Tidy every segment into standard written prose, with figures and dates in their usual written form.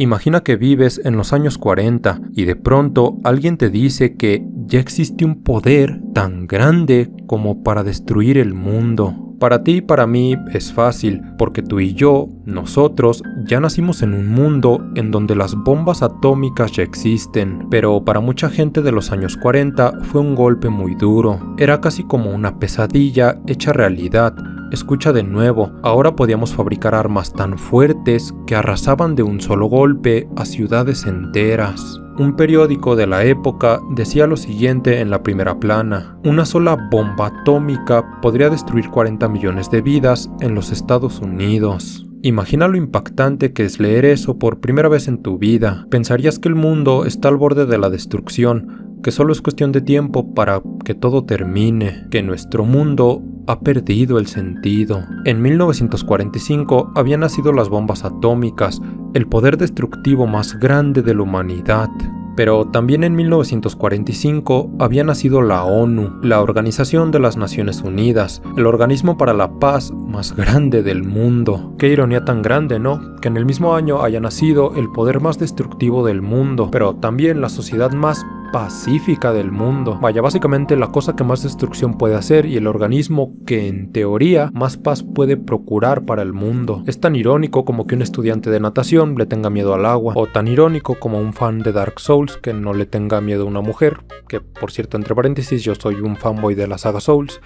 Imagina que vives en los años 40 y de pronto alguien te dice que ya existe un poder tan grande como para destruir el mundo. Para ti y para mí es fácil, porque tú y yo, nosotros, ya nacimos en un mundo en donde las bombas atómicas ya existen, pero para mucha gente de los años 40 fue un golpe muy duro. Era casi como una pesadilla hecha realidad. Escucha de nuevo, ahora podíamos fabricar armas tan fuertes que arrasaban de un solo golpe a ciudades enteras. Un periódico de la época decía lo siguiente en la primera plana: una sola bomba atómica podría destruir 40 millones de vidas en los Estados Unidos. Imagina lo impactante que es leer eso por primera vez en tu vida. Pensarías que el mundo está al borde de la destrucción, que solo es cuestión de tiempo para que todo termine, que nuestro mundo ha perdido el sentido. En 1945 habían nacido las bombas atómicas, el poder destructivo más grande de la humanidad. Pero también en 1945 había nacido la ONU, la Organización de las Naciones Unidas, el organismo para la paz más grande del mundo. Qué ironía tan grande, ¿no? Que en el mismo año haya nacido el poder más destructivo del mundo, pero también la sociedad más pacífica del mundo. Vaya, básicamente la cosa que más destrucción puede hacer y el organismo que en teoría más paz puede procurar para el mundo. Es tan irónico como que un estudiante de natación le tenga miedo al agua, o tan irónico como un fan de Dark Souls que no le tenga miedo a una mujer, que por cierto, entre paréntesis, yo soy un fanboy de la saga Souls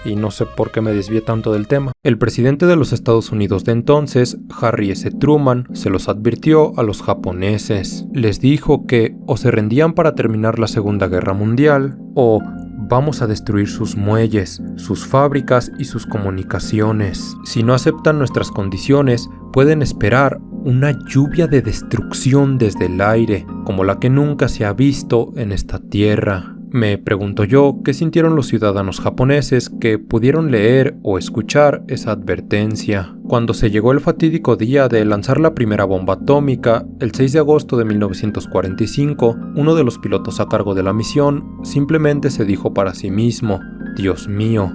y no sé por qué me desvié tanto del tema. El presidente de los Estados Unidos de entonces, Harry S. Truman, se los advirtió a los japoneses. Les dijo que o se rendían para terminar la Segunda Guerra Mundial, o vamos a destruir sus muelles, sus fábricas y sus comunicaciones. Si no aceptan nuestras condiciones, pueden esperar una lluvia de destrucción desde el aire, como la que nunca se ha visto en esta tierra. Me pregunto yo qué sintieron los ciudadanos japoneses que pudieron leer o escuchar esa advertencia. Cuando se llegó el fatídico día de lanzar la primera bomba atómica, el 6 de agosto de 1945, uno de los pilotos a cargo de la misión simplemente se dijo para sí mismo: Dios mío,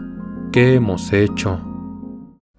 ¿qué hemos hecho?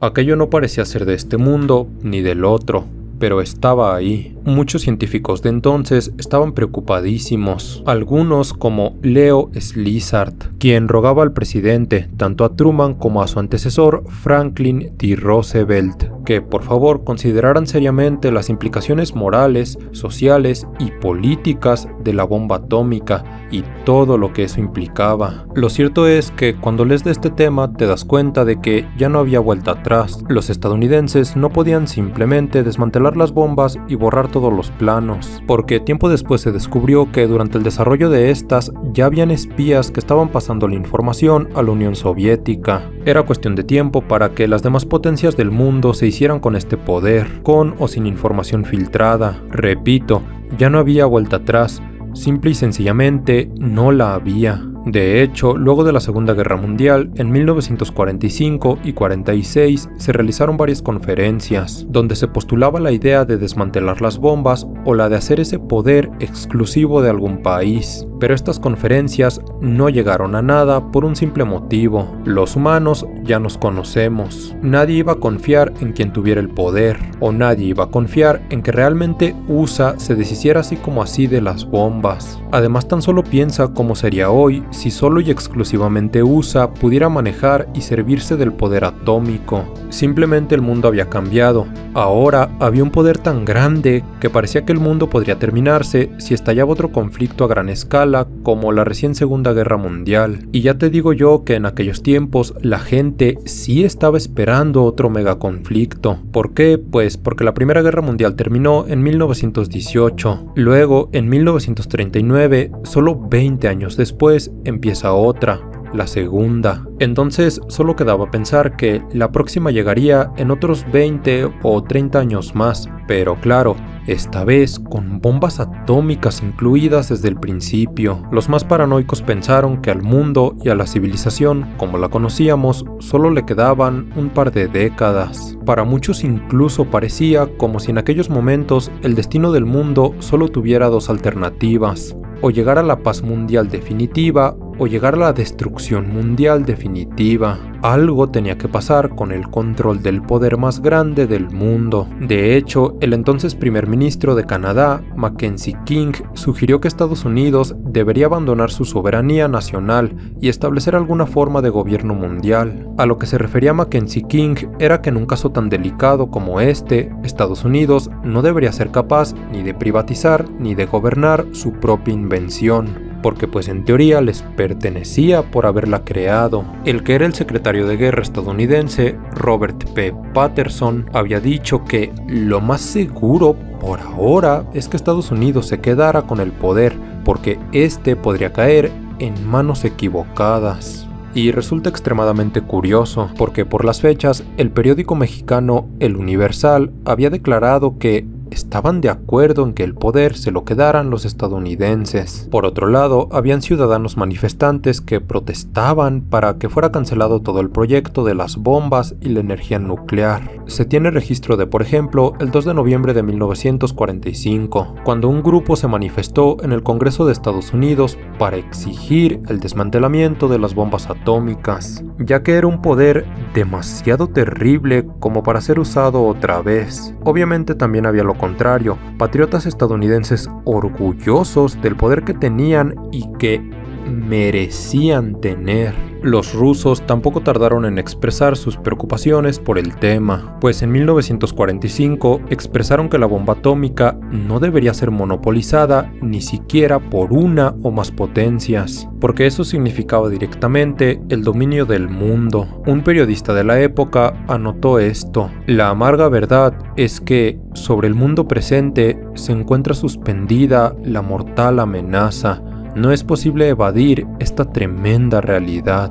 Aquello no parecía ser de este mundo ni del otro, pero estaba ahí. Muchos científicos de entonces estaban preocupadísimos, algunos como Leo Szilard, quien rogaba al presidente, tanto a Truman como a su antecesor Franklin D. Roosevelt, que por favor consideraran seriamente las implicaciones morales, sociales y políticas de la bomba atómica y todo lo que eso implicaba. Lo cierto es que cuando lees de este tema te das cuenta de que ya no había vuelta atrás. Los estadounidenses no podían simplemente desmantelar las bombas y borrar todos los planos, porque tiempo después se descubrió que durante el desarrollo de estas ya habían espías que estaban pasando la información a la Unión Soviética. Era cuestión de tiempo para que las demás potencias del mundo se hicieran con este poder, con o sin información filtrada. Repito, ya no había vuelta atrás, simple y sencillamente no la había. De hecho, luego de la Segunda Guerra Mundial, en 1945 y 46 se realizaron varias conferencias, donde se postulaba la idea de desmantelar las bombas o la de hacer ese poder exclusivo de algún país. Pero estas conferencias no llegaron a nada por un simple motivo: los humanos ya nos conocemos. Nadie iba a confiar en quien tuviera el poder, o nadie iba a confiar en que realmente USA se deshiciera así como así de las bombas. Además, tan solo piensa cómo sería hoy si solo y exclusivamente USA pudiera manejar y servirse del poder atómico. Simplemente el mundo había cambiado. Ahora había un poder tan grande que parecía que el mundo podría terminarse si estallaba otro conflicto a gran escala como la recién Segunda Guerra Mundial. Y ya te digo yo que en aquellos tiempos la gente sí estaba esperando otro megaconflicto. ¿Por qué? Pues porque la Primera Guerra Mundial terminó en 1918. Luego, en 1939, solo 20 años después, empieza otra, la segunda. Entonces solo quedaba pensar que la próxima llegaría en otros 20 o 30 años más, pero claro, esta vez con bombas atómicas incluidas desde el principio. Los más paranoicos pensaron que al mundo y a la civilización, como la conocíamos, solo le quedaban un par de décadas. Para muchos incluso parecía como si en aquellos momentos el destino del mundo solo tuviera dos alternativas: o llegar a la paz mundial definitiva o llegar a la destrucción mundial definitiva. Algo tenía que pasar con el control del poder más grande del mundo. De hecho, el entonces primer ministro de Canadá, Mackenzie King, sugirió que Estados Unidos debería abandonar su soberanía nacional y establecer alguna forma de gobierno mundial. A lo que se refería Mackenzie King era que en un caso tan delicado como este, Estados Unidos no debería ser capaz ni de privatizar ni de gobernar su propia invención, porque pues en teoría les pertenecía por haberla creado. El que era el secretario de guerra estadounidense, Robert P. Patterson, había dicho que lo más seguro por ahora es que Estados Unidos se quedara con el poder, porque este podría caer en manos equivocadas. Y resulta extremadamente curioso, porque por las fechas, el periódico mexicano El Universal había declarado que estaban de acuerdo en que el poder se lo quedaran los estadounidenses. Por otro lado, habían ciudadanos manifestantes que protestaban para que fuera cancelado todo el proyecto de las bombas y la energía nuclear. Se tiene registro de, por ejemplo, el 2 de noviembre de 1945, cuando un grupo se manifestó en el Congreso de Estados Unidos para exigir el desmantelamiento de las bombas atómicas, ya que era un poder demasiado terrible como para ser usado otra vez. Obviamente también había lo contrario, patriotas estadounidenses orgullosos del poder que tenían y que merecían tener. Los rusos tampoco tardaron en expresar sus preocupaciones por el tema, pues en 1945 expresaron que la bomba atómica no debería ser monopolizada ni siquiera por una o más potencias, porque eso significaba directamente el dominio del mundo. Un periodista de la época anotó esto: la amarga verdad es que sobre el mundo presente se encuentra suspendida la mortal amenaza. No es posible evadir esta tremenda realidad.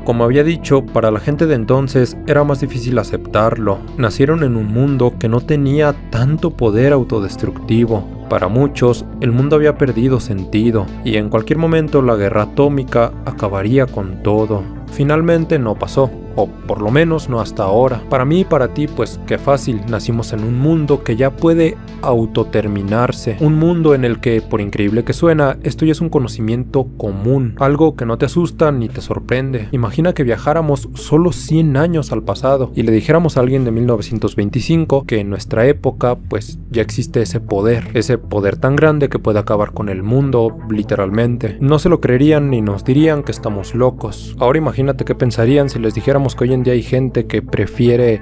Como había dicho, para la gente de entonces era más difícil aceptarlo. Nacieron en un mundo que no tenía tanto poder autodestructivo. Para muchos, el mundo había perdido sentido y en cualquier momento la guerra atómica acabaría con todo. Finalmente no pasó, o por lo menos no hasta ahora. Para mí y para ti, pues qué fácil, nacimos en un mundo que ya puede autoterminarse. Un mundo en el que, por increíble que suena, esto ya es un conocimiento común, algo que no te asusta ni te sorprende. Imagina que viajáramos solo 100 años al pasado y le dijéramos a alguien de 1925 que en nuestra época, pues ya existe ese poder tan grande que puede acabar con el mundo, literalmente. No se lo creerían ni nos dirían que estamos locos. Ahora imagínate qué pensarían si les dijéramos que hoy en día hay gente que prefiere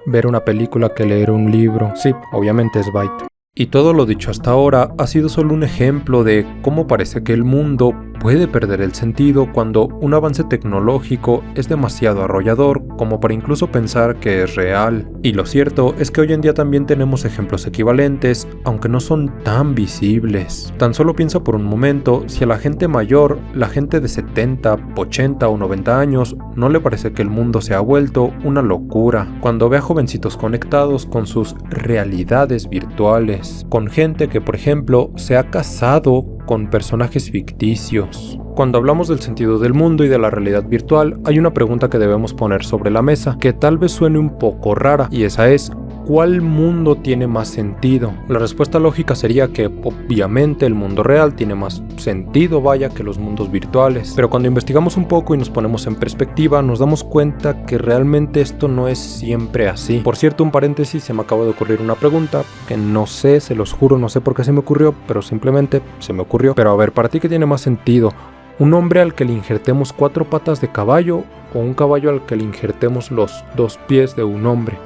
ver una película que leer un libro. Sí, obviamente es Byte. Y todo lo dicho hasta ahora ha sido solo un ejemplo de cómo parece que el mundo puede perder el sentido cuando un avance tecnológico es demasiado arrollador como para incluso pensar que es real. Y lo cierto es que hoy en día también tenemos ejemplos equivalentes, aunque no son tan visibles. Tan solo piensa por un momento si a la gente mayor, la gente de 70, 80 o 90 años, no le parece que el mundo se ha vuelto una locura cuando ve a jovencitos conectados con sus realidades virtuales, con gente que, por ejemplo, se ha casado con personajes ficticios. Cuando hablamos del sentido del mundo y de la realidad virtual, hay una pregunta que debemos poner sobre la mesa, que tal vez suene un poco rara, y esa es: ¿cuál mundo tiene más sentido? La respuesta lógica sería que obviamente el mundo real tiene más sentido, vaya, que los mundos virtuales. Pero cuando investigamos un poco y nos ponemos en perspectiva, nos damos cuenta que realmente esto no es siempre así. Por cierto, un paréntesis, se me acaba de ocurrir una pregunta que no sé, se los juro, no sé por qué se me ocurrió, pero simplemente se me ocurrió. Pero a ver, ¿para ti qué tiene más sentido? ¿Un hombre al que le injertemos 4 patas de caballo o un caballo al que le injertemos los 2 pies de un hombre?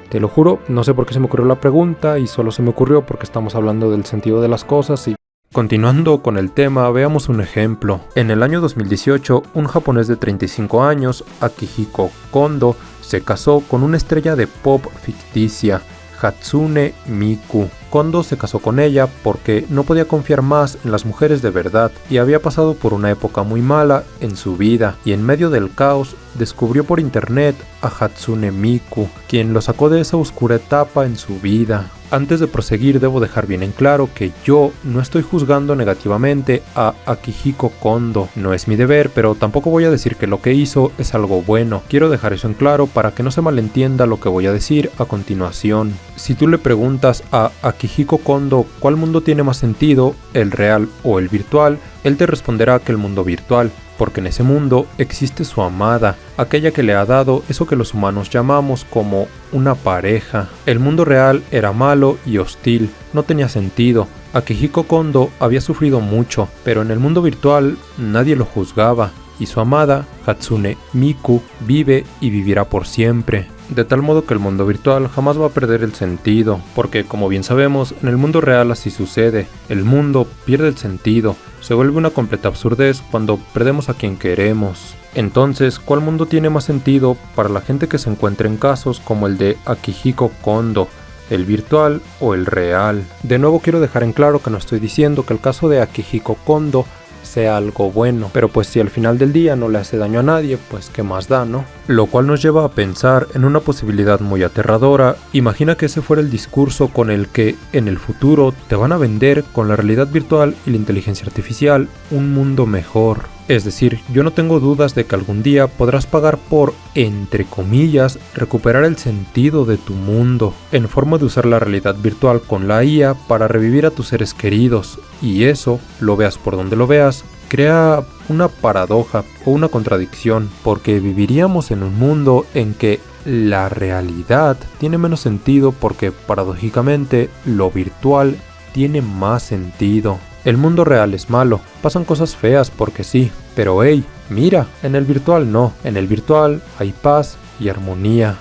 Te lo juro, no sé por qué se me ocurrió la pregunta y solo se me ocurrió porque estamos hablando del sentido de las cosas. Y continuando con el tema, veamos un ejemplo. En el año 2018, un japonés de 35 años, Akihiko Kondo, se casó con una estrella de pop ficticia, Hatsune Miku. Kondo se casó con ella porque no podía confiar más en las mujeres de verdad y había pasado por una época muy mala en su vida, y en medio del caos descubrió por internet a Hatsune Miku, quien lo sacó de esa oscura etapa en su vida. Antes de proseguir debo dejar bien en claro que yo no estoy juzgando negativamente a Akihiko Kondo. No es mi deber, pero tampoco voy a decir que lo que hizo es algo bueno. Quiero dejar eso en claro para que no se malentienda lo que voy a decir a continuación. Si tú le preguntas a Akihiko Kondo cuál mundo tiene más sentido, el real o el virtual, él te responderá que el mundo virtual, porque en ese mundo existe su amada, aquella que le ha dado eso que los humanos llamamos como una pareja. El mundo real era malo y hostil, no tenía sentido. Akihiko Kondo había sufrido mucho, pero en el mundo virtual nadie lo juzgaba, y su amada, Hatsune Miku, vive y vivirá por siempre. De tal modo que el mundo virtual jamás va a perder el sentido, porque como bien sabemos, en el mundo real así sucede, el mundo pierde el sentido, se vuelve una completa absurdez cuando perdemos a quien queremos. Entonces, ¿cuál mundo tiene más sentido para la gente que se encuentra en casos como el de Akihiko Kondo? ¿El virtual o el real? De nuevo quiero dejar en claro que no estoy diciendo que el caso de Akihiko Kondo sea algo bueno, pero pues si al final del día no le hace daño a nadie, pues qué más da, ¿no? Lo cual nos lleva a pensar en una posibilidad muy aterradora. Imagina que ese fuera el discurso con el que en el futuro te van a vender con la realidad virtual y la inteligencia artificial un mundo mejor. Es decir, yo no tengo dudas de que algún día podrás pagar por, entre comillas, recuperar el sentido de tu mundo, en forma de usar la realidad virtual con la IA para revivir a tus seres queridos, y eso, lo veas por donde lo veas, crea una paradoja o una contradicción, porque viviríamos en un mundo en que la realidad tiene menos sentido porque, paradójicamente, lo virtual tiene más sentido. El mundo real es malo, pasan cosas feas porque sí, pero hey, mira, en el virtual no, en el virtual hay paz y armonía.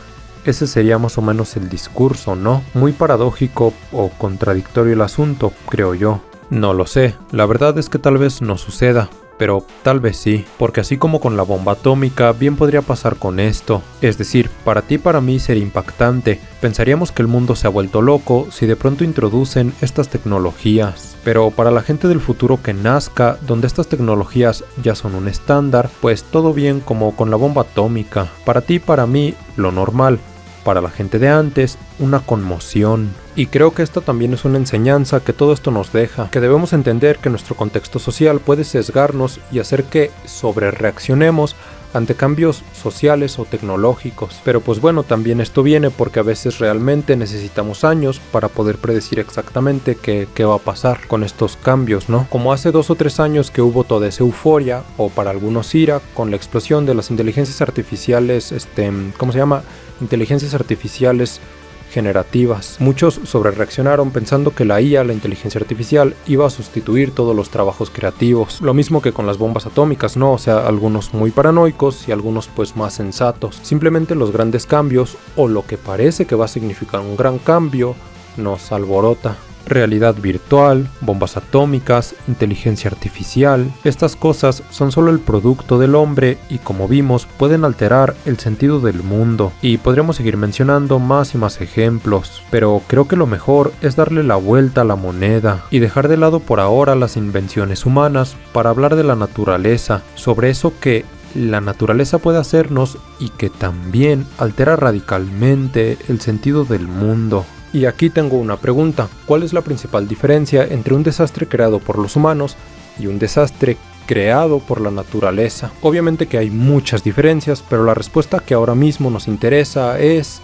Ese sería más o menos el discurso, ¿no? Muy paradójico o contradictorio el asunto, creo yo. No lo sé, la verdad es que tal vez no suceda, pero tal vez sí, porque así como con la bomba atómica, bien podría pasar con esto. Es decir, para ti y para mí sería impactante. Pensaríamos que el mundo se ha vuelto loco si de pronto introducen estas tecnologías. Pero para la gente del futuro que nazca, donde estas tecnologías ya son un estándar, pues todo bien como con la bomba atómica. Para ti y para mí, lo normal. Para la gente de antes, una conmoción. Y creo que esta también es una enseñanza que todo esto nos deja, que debemos entender que nuestro contexto social puede sesgarnos y hacer que sobrereaccionemos ante cambios sociales o tecnológicos. Pero pues bueno, también esto viene porque a veces realmente necesitamos años para poder predecir exactamente qué va a pasar con estos cambios, ¿no? Como hace 2 o 3 años que hubo toda esa euforia, o para algunos ira, con la explosión de las inteligencias artificiales, inteligencias artificiales generativas. Muchos sobrereaccionaron pensando que la IA, la inteligencia artificial, iba a sustituir todos los trabajos creativos. Lo mismo que con las bombas atómicas, ¿no? O sea, algunos muy paranoicos y algunos pues más sensatos. Simplemente los grandes cambios, o lo que parece que va a significar un gran cambio, nos alborota. Realidad virtual, bombas atómicas, inteligencia artificial, estas cosas son solo el producto del hombre y como vimos pueden alterar el sentido del mundo y podríamos seguir mencionando más y más ejemplos, pero creo que lo mejor es darle la vuelta a la moneda y dejar de lado por ahora las invenciones humanas para hablar de la naturaleza, sobre eso que la naturaleza puede hacernos y que también altera radicalmente el sentido del mundo. Y aquí tengo una pregunta, ¿cuál es la principal diferencia entre un desastre creado por los humanos y un desastre creado por la naturaleza? Obviamente que hay muchas diferencias, pero la respuesta que ahora mismo nos interesa es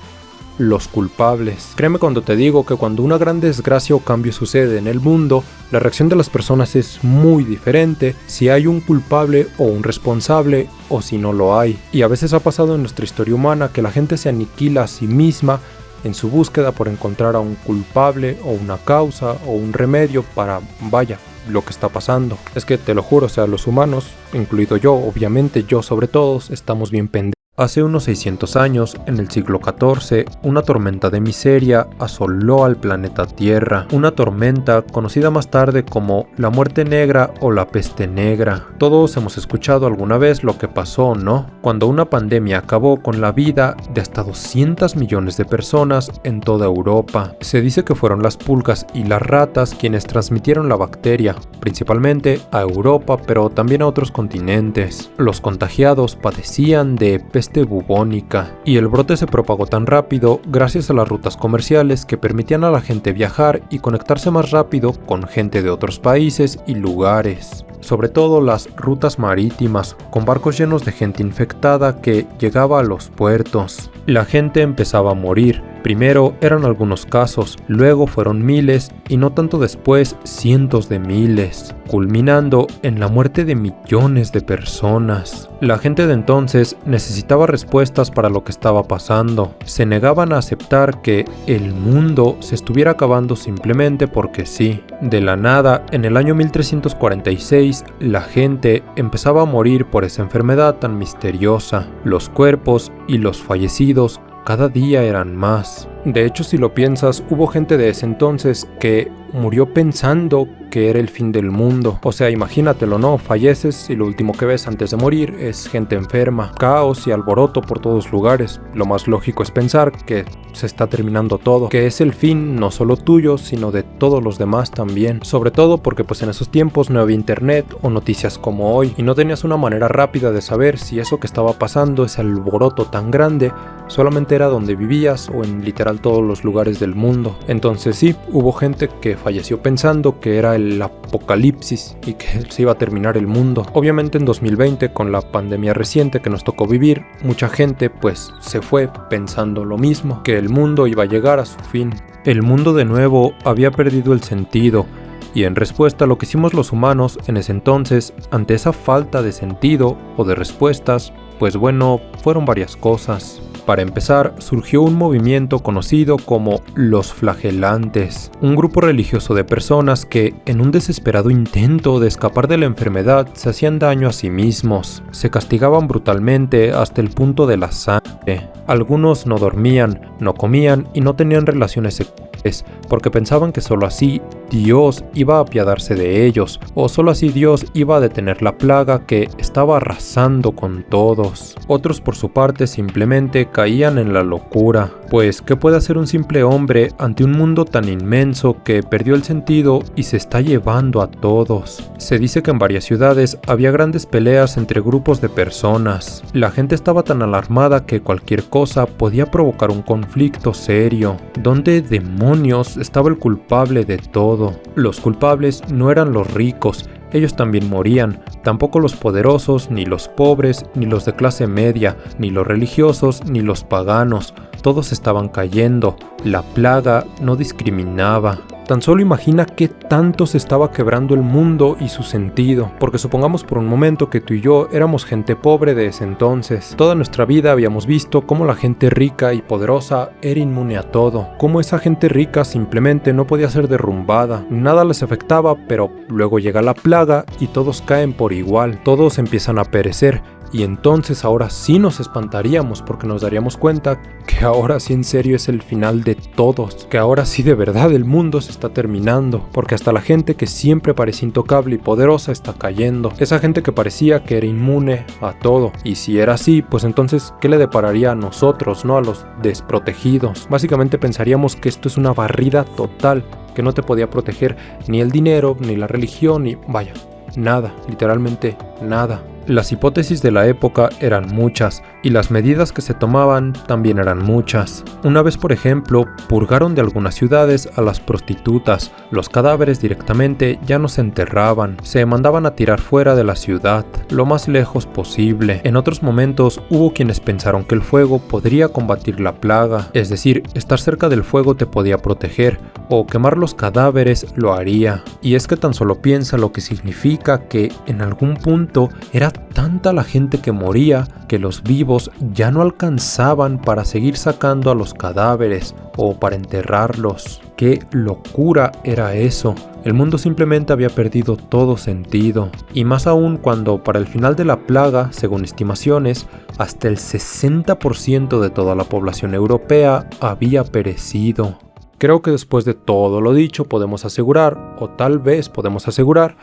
los culpables. Créeme cuando te digo que cuando una gran desgracia o cambio sucede en el mundo, la reacción de las personas es muy diferente si hay un culpable o un responsable o si no lo hay. Y a veces ha pasado en nuestra historia humana que la gente se aniquila a sí misma en su búsqueda por encontrar a un culpable o una causa o un remedio para, vaya, lo que está pasando. Es que te lo juro, o sea, los humanos, incluido yo, obviamente yo sobre todos, estamos bien pendejos. Hace unos 600 años, en el siglo XIV, una tormenta de miseria asoló al planeta Tierra. Una tormenta conocida más tarde como la muerte negra o la peste negra. Todos hemos escuchado alguna vez lo que pasó, ¿no? Cuando una pandemia acabó con la vida de hasta 200 millones de personas en toda Europa. Se dice que fueron las pulgas y las ratas quienes transmitieron la bacteria, principalmente a Europa, pero también a otros continentes. Los contagiados padecían de peste peste bubónica, y el brote se propagó tan rápido gracias a las rutas comerciales que permitían a la gente viajar y conectarse más rápido con gente de otros países y lugares. Sobre todo las rutas marítimas, con barcos llenos de gente infectada que llegaba a los puertos. La gente empezaba a morir. Primero eran algunos casos, luego fueron miles y no tanto después cientos de miles, culminando en la muerte de millones de personas. La gente de entonces necesitaba respuestas para lo que estaba pasando. Se negaban a aceptar que el mundo se estuviera acabando simplemente porque sí. De la nada, en el año 1346, la gente empezaba a morir por esa enfermedad tan misteriosa. Los cuerpos y los fallecidos cada día eran más. De hecho, si lo piensas, hubo gente de ese entonces que murió pensando que era el fin del mundo. O sea, imagínatelo, ¿no? Falleces y lo último que ves antes de morir es gente enferma, caos y alboroto por todos lugares. Lo más lógico es pensar que se está terminando todo, que es el fin no solo tuyo, sino de todos los demás también. Sobre todo porque pues en esos tiempos no había internet o noticias como hoy, y no tenías una manera rápida de saber si eso que estaba pasando, ese alboroto tan grande, solamente era donde vivías o en literal todos los lugares del mundo. Entonces sí, hubo gente que falleció pensando que era el apocalipsis y que se iba a terminar el mundo. Obviamente en 2020, con la pandemia reciente que nos tocó vivir, mucha gente pues se fue pensando lo mismo, que el mundo iba a llegar a su fin. El mundo de nuevo había perdido el sentido, y en respuesta a lo que hicimos los humanos en ese entonces, ante esa falta de sentido o de respuestas, pues bueno, fueron varias cosas. Para empezar, surgió un movimiento conocido como los flagelantes, un grupo religioso de personas que, en un desesperado intento de escapar de la enfermedad, se hacían daño a sí mismos, se castigaban brutalmente hasta el punto de la sangre. Algunos no dormían, no comían y no tenían relaciones sexuales, porque pensaban que solo así Dios iba a apiadarse de ellos, o solo así Dios iba a detener la plaga que estaba arrasando con todos. Otros por su parte simplemente caían en la locura, pues ¿qué puede hacer un simple hombre ante un mundo tan inmenso que perdió el sentido y se está llevando a todos? Se dice que en varias ciudades había grandes peleas entre grupos de personas. La gente estaba tan alarmada que cualquier cosa podía provocar un conflicto serio. ¿Dónde demonios estaba el culpable de todo? Los culpables no eran los ricos, ellos también morían, tampoco los poderosos, ni los pobres, ni los de clase media, ni los religiosos, ni los paganos. Todos estaban cayendo. La plaga no discriminaba. Tan solo imagina qué tanto se estaba quebrando el mundo y su sentido, porque supongamos por un momento que tú y yo éramos gente pobre de ese entonces. Toda nuestra vida habíamos visto cómo la gente rica y poderosa era inmune a todo, cómo esa gente rica simplemente no podía ser derrumbada, nada les afectaba, pero luego llega la plaga y todos caen por igual, todos empiezan a perecer. Y entonces ahora sí nos espantaríamos porque nos daríamos cuenta que ahora sí en serio es el final de todos, que ahora sí de verdad el mundo se está terminando, porque hasta la gente que siempre parecía intocable y poderosa está cayendo, esa gente que parecía que era inmune a todo. Y si era así, pues entonces ¿qué le depararía a nosotros, no a los desprotegidos? Básicamente pensaríamos que esto es una barrida total, que no te podía proteger ni el dinero, ni la religión, ni vaya, nada, literalmente nada. Las hipótesis de la época eran muchas, y las medidas que se tomaban también eran muchas. Una vez, por ejemplo, purgaron de algunas ciudades a las prostitutas. Los cadáveres directamente ya no se enterraban, se mandaban a tirar fuera de la ciudad, lo más lejos posible. En otros momentos hubo quienes pensaron que el fuego podría combatir la plaga, es decir, estar cerca del fuego te podía proteger, o quemar los cadáveres lo haría. Y es que tan solo piensa lo que significa que en algún punto era tanta la gente que moría que los vivos ya no alcanzaban para seguir sacando a los cadáveres o para enterrarlos. ¡Qué locura era eso! El mundo simplemente había perdido todo sentido, y más aún cuando para el final de la plaga, según estimaciones, hasta el 60% de toda la población europea había perecido. Creo que después de todo lo dicho podemos asegurar, o tal vez podemos asegurar,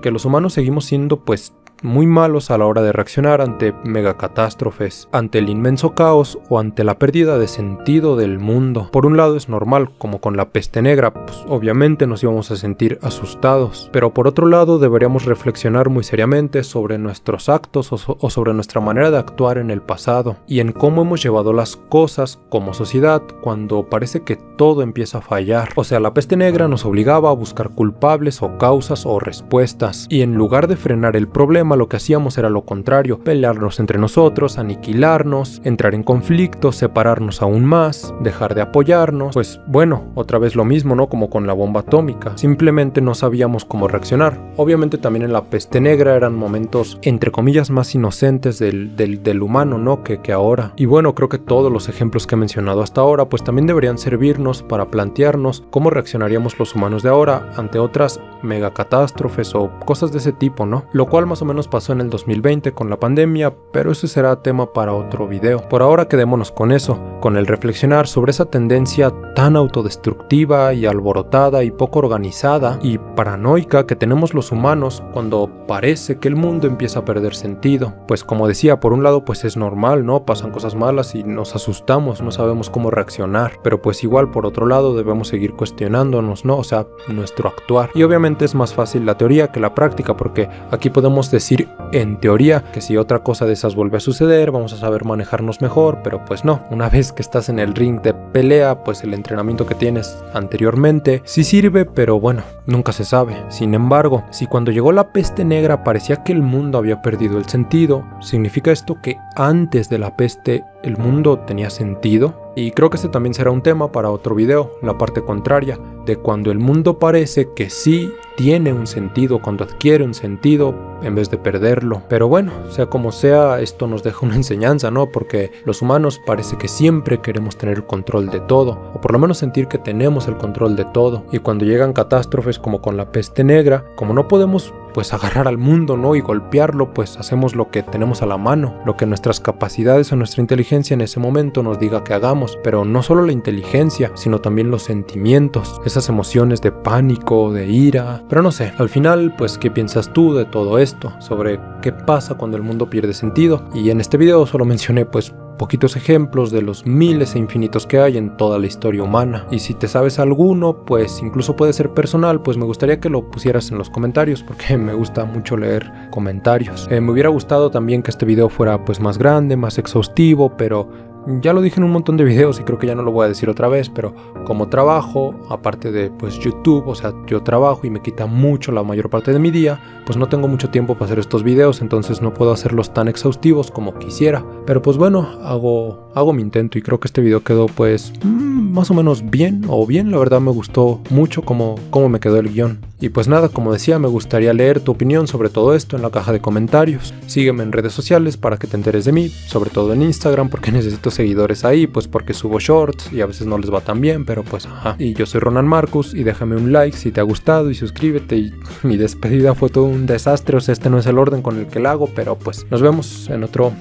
que los humanos seguimos siendo pues muy malos a la hora de reaccionar ante megacatástrofes, ante el inmenso caos o ante la pérdida de sentido del mundo. Por un lado es normal, como con la peste negra, pues obviamente nos íbamos a sentir asustados, pero por otro lado deberíamos reflexionar muy seriamente sobre nuestros actos o sobre nuestra manera de actuar en el pasado y en cómo hemos llevado las cosas como sociedad cuando parece que todo empieza a fallar. O sea, la peste negra nos obligaba a buscar culpables o causas o respuestas, y en lugar de frenar el problema lo que hacíamos era lo contrario: pelearnos entre nosotros, aniquilarnos, entrar en conflicto, separarnos aún más, dejar de apoyarnos. Pues bueno, otra vez lo mismo, ¿no? Como con la bomba atómica, simplemente no sabíamos cómo reaccionar. Obviamente también en la peste negra eran momentos entre comillas más inocentes del humano, ¿no? que ahora. Y bueno, creo que todos los ejemplos que he mencionado hasta ahora pues también deberían servirnos para plantearnos cómo reaccionaríamos los humanos de ahora ante otras megacatástrofes o cosas de ese tipo, ¿no? Lo cual más o menos pasó en el 2020 con la pandemia, pero ese será tema para otro video. Por ahora quedémonos con eso, con el reflexionar sobre esa tendencia tan autodestructiva y alborotada y poco organizada y paranoica que tenemos los humanos cuando parece que el mundo empieza a perder sentido. Pues como decía, por un lado pues es normal, ¿no? Pasan cosas malas y nos asustamos, no sabemos cómo reaccionar, pero pues igual por otro lado debemos seguir cuestionándonos, ¿no? O sea, nuestro actuar. Y obviamente es más fácil la teoría que la práctica, porque aquí podemos decir en teoría que si otra cosa de esas vuelve a suceder vamos a saber manejarnos mejor, pero pues no. Una vez que estás en el ring de pelea, pues el entrenamiento que tienes anteriormente sí sirve, pero bueno, nunca se sabe. Sin embargo, si cuando llegó la peste negra parecía que el mundo había perdido el sentido, ¿significa esto que antes de la peste el mundo tenía sentido? Y creo que este también será un tema para otro video, la parte contraria, de cuando el mundo parece que sí tiene un sentido, cuando adquiere un sentido en vez de perderlo. Pero bueno, sea como sea, esto nos deja una enseñanza, ¿no? Porque los humanos parece que siempre queremos tener el control de todo, o por lo menos sentir que tenemos el control de todo. Y cuando llegan catástrofes como con la peste negra, como no podemos pues agarrar al mundo, ¿no? Y golpearlo, pues hacemos lo que tenemos a la mano, lo que nuestras capacidades o nuestra inteligencia en ese momento nos diga que hagamos. Pero no solo la inteligencia, sino también los sentimientos, esas emociones de pánico, de ira. Pero no sé, al final, pues, ¿qué piensas tú de todo esto? Sobre qué pasa cuando el mundo pierde sentido. Y en este video solo mencioné, pues, poquitos ejemplos de los miles e infinitos que hay en toda la historia humana. Y si te sabes alguno, pues incluso puede ser personal, pues me gustaría que lo pusieras en los comentarios, porque me gusta mucho leer comentarios. Me hubiera gustado también que este video fuera pues más grande, más exhaustivo, pero ya lo dije en un montón de videos y creo que ya no lo voy a decir otra vez, pero como trabajo, aparte de pues YouTube, o sea, yo trabajo y me quita mucho la mayor parte de mi día, pues no tengo mucho tiempo para hacer estos videos, entonces no puedo hacerlos tan exhaustivos como quisiera. Pero pues bueno, hago mi intento y creo que este video quedó pues más o menos bien, la verdad me gustó mucho cómo me quedó el guión. Y pues nada, como decía, me gustaría leer tu opinión sobre todo esto en la caja de comentarios. Sígueme en redes sociales para que te enteres de mí, sobre todo en Instagram, porque necesito seguidores ahí, pues porque subo shorts y a veces no les va tan bien, pero pues ajá. Y yo soy Ronan Marcus y déjame un like si te ha gustado y suscríbete. Y mi despedida fue todo un desastre, o sea, este no es el orden con el que la hago, pero pues nos vemos en otro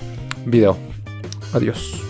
video. Adiós.